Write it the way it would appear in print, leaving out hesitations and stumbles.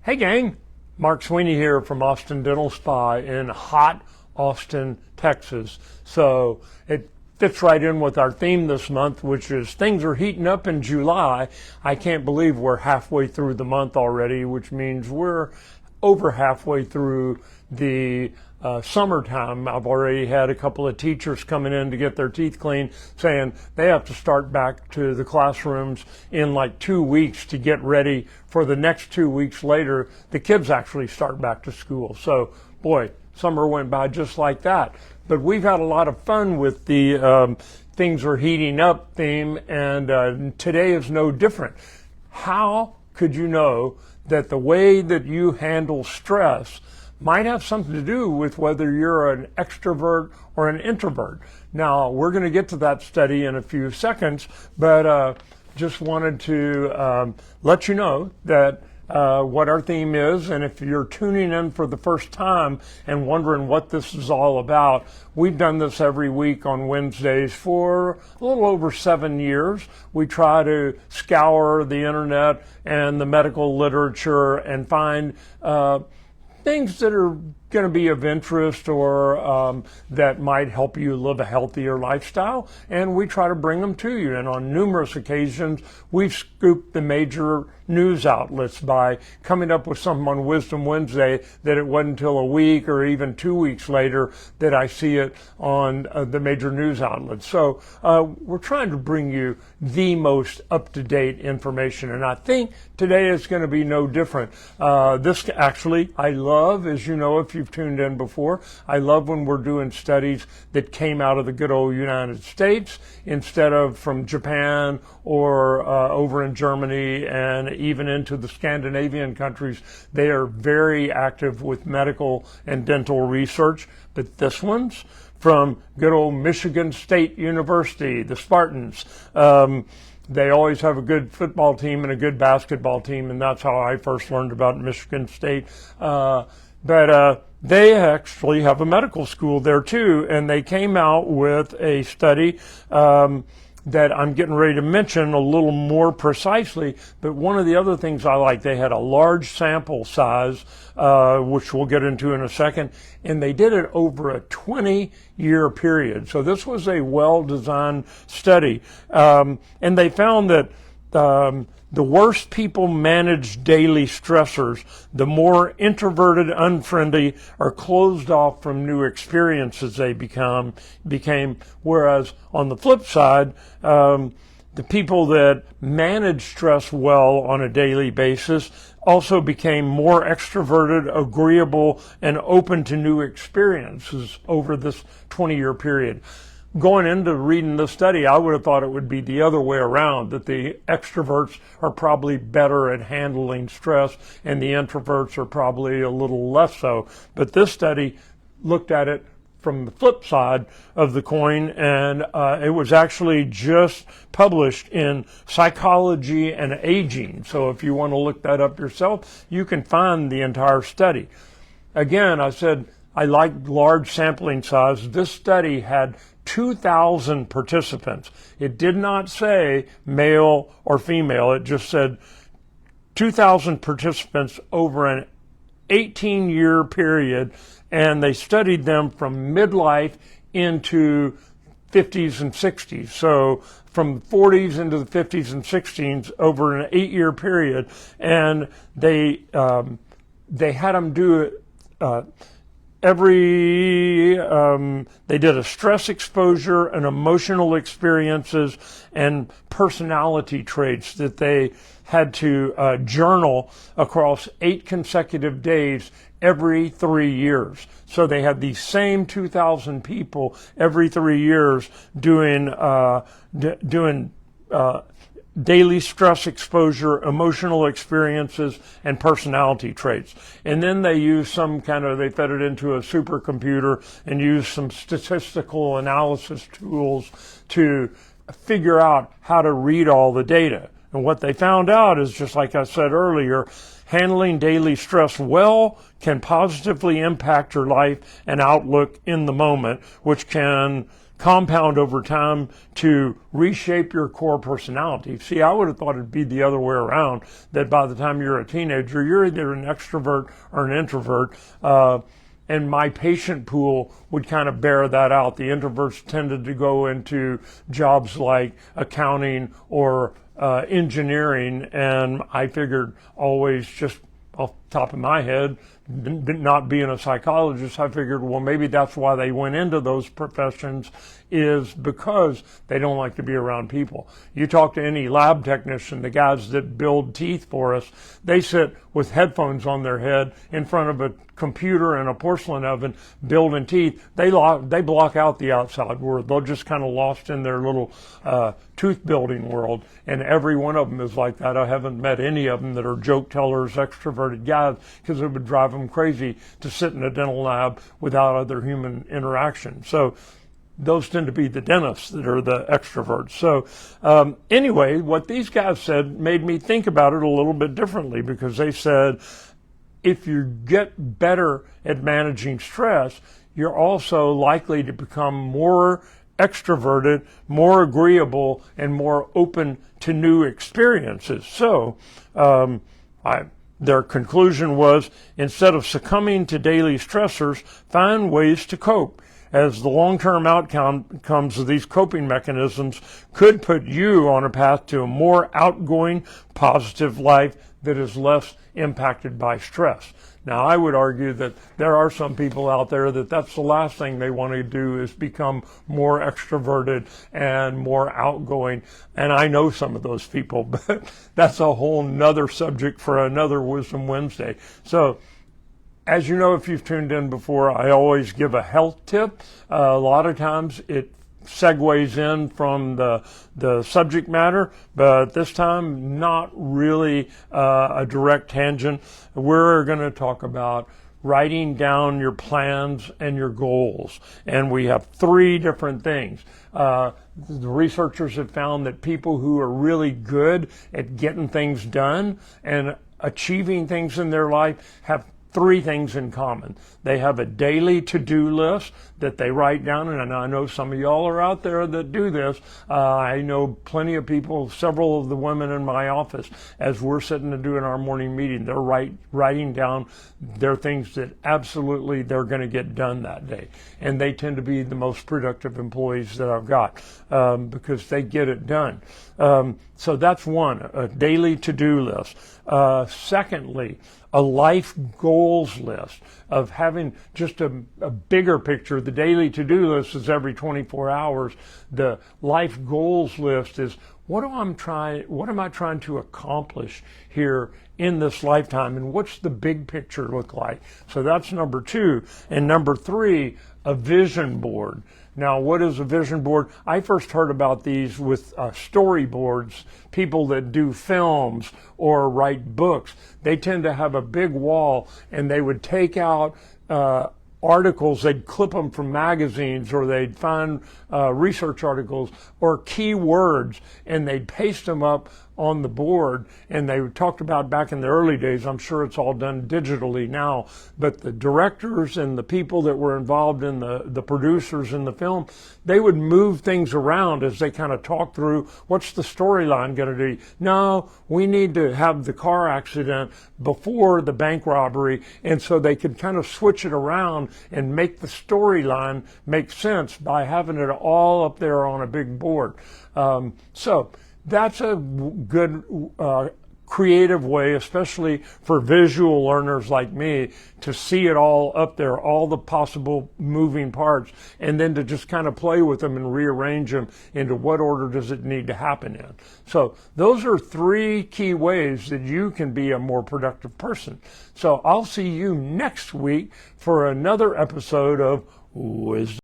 Hey gang, Mark Sweeney here from Austin Dental Spa in hot Austin, Texas. So it fits right in with our theme this month, which is things are heating up in July. I can't believe we're halfway through the month already, which means we're over halfway through the summertime. I've already had a couple of teachers coming in to get their teeth cleaned saying they have to start back to the classrooms in like 2 weeks to get ready for the next 2 weeks later. The kids actually start back to school. So boy, summer went by just like that. But we've had a lot of fun with the things are heating up theme, and today is no different. How could you know that the way that you handle stress might have something to do with whether you're an extrovert or an introvert? Now, we're going to get to that study in a few seconds, but just wanted to let you know that what our theme is, and if you're tuning in for the first time and wondering what this is all about, we've done this every week on Wednesdays for a little over 7 years. We try to scour the internet and the medical literature and find things that are going to be of interest or that might help you live a healthier lifestyle, and we try to bring them to you. And on numerous occasions, we've scooped the major news outlets by coming up with something on Wisdom Wednesday that it wasn't until a week or even 2 weeks later that I see it on the major news outlets. So we're trying to bring you the most up-to-date information, and I think today is going to be no different. This actually, I love, as you know, if you've tuned in before, I love when we're doing studies that came out of the good old United States instead of from Japan or over in Germany and even into the Scandinavian countries. They are very active with medical and dental research, but this one's from good old Michigan State University, the Spartans. They always have a good football team and a good basketball team, and that's how I first learned about Michigan State. But they actually have a medical school there too, and they came out with a study that I'm getting ready to mention a little more precisely. But one of the other things I like, they had a large sample size, which we'll get into in a second, and they did it over a 20-year period. So this was a well-designed study, and they found that the worse people manage daily stressors, the more introverted, unfriendly, or closed off from new experiences they became. Whereas on the flip side, the people that manage stress well on a daily basis also became more extroverted, agreeable, and open to new experiences over this 20-year period. Going into reading this study, I would have thought it would be the other way around, that the extroverts are probably better at handling stress and the introverts are probably a little less so. But this study looked at it from the flip side of the coin, and it was actually just published in Psychology and Aging. So if you want to look that up yourself, you can find the entire study. Again, I said I like large sampling size. This study had 2,000 participants. It did not say male or female. It just said 2,000 participants over an 18-year period, and they studied them from midlife into 50s and 60s. So from the 40s into the 50s and 60s over an 8-year period, and they had them do it they did a stress exposure and emotional experiences and personality traits that they had to journal across 8 consecutive days every 3 years. So they had these same 2,000 people every 3 years doing daily stress exposure, emotional experiences, and personality traits. And then they used they fed it into a supercomputer and used some statistical analysis tools to figure out how to read all the data. And what they found out is, just like I said earlier, handling daily stress well can positively impact your life and outlook in the moment, which can compound over time to reshape your core personality. See, I would have thought it'd be the other way around, that by the time you're a teenager, you're either an extrovert or an introvert. And my patient pool would kind of bear that out. The introverts tended to go into jobs like accounting or engineering, and I figured always, just off the top of my head, not being a psychologist, I figured, well, maybe that's why they went into those professions, is because they don't like to be around people. You talk to any lab technician, the guys that build teeth for us, they sit with headphones on their head in front of a computer and a porcelain oven building teeth. They block out the outside world. They're just kind of lost in their little tooth building world, and every one of them is like that. I haven't met any of them that are joke tellers, extroverted guys, because it would drive them crazy to sit in a dental lab without other human interaction. So those tend to be the dentists that are the extroverts. So anyway, what these guys said made me think about it a little bit differently, because they said, if you get better at managing stress, you're also likely to become more extroverted, more agreeable, and more open to new experiences. So their conclusion was, instead of succumbing to daily stressors, find ways to cope, as the long-term outcomes of these coping mechanisms could put you on a path to a more outgoing, positive life that is less impacted by stress. Now, I would argue that there are some people out there that that's the last thing they want to do, is become more extroverted and more outgoing. And I know some of those people, but that's a whole nother subject for another Wisdom Wednesday. So, as you know, if you've tuned in before, I always give a health tip. A lot of times it segues in from the subject matter, but this time not really a direct tangent. We're going to talk about writing down your plans and your goals. And we have three different things. The researchers have found that people who are really good at getting things done and achieving things in their life have three things in common. They have a daily to-do list that they write down, and I know some of y'all are out there that do this. I know plenty of people, several of the women in my office, as we're sitting and doing our morning meeting, they're writing down their things that absolutely they're going to get done that day. And they tend to be the most productive employees that I've got because they get it done. So that's one, a daily to-do list. Secondly, a life goals list of having just a bigger picture. The daily to-do list is every 24 hours. The life goals list is, what am I trying to accomplish here in this lifetime, and what's the big picture look like? So that's number two. And number three, a vision board. Now, what is a vision board? I first heard about these with storyboards, people that do films or write books. They tend to have a big wall, and they would take out articles, they'd clip them from magazines, or they'd find research articles or keywords, and they'd paste them up on the board. And they talked about back in the early days, I'm sure it's all done digitally now, but the directors and the people that were involved in the producers in the film, they would move things around as they kind of talk through, what's the storyline going to be? No, we need to have the car accident before the bank robbery. And so they could kind of switch it around and make the storyline make sense by having it all up there on a big board. So that's a good creative way, especially for visual learners like me, to see it all up there, all the possible moving parts, and then to just kind of play with them and rearrange them into what order does it need to happen in. So those are three key ways that you can be a more productive person. So I'll see you next week for another episode of Wisdom.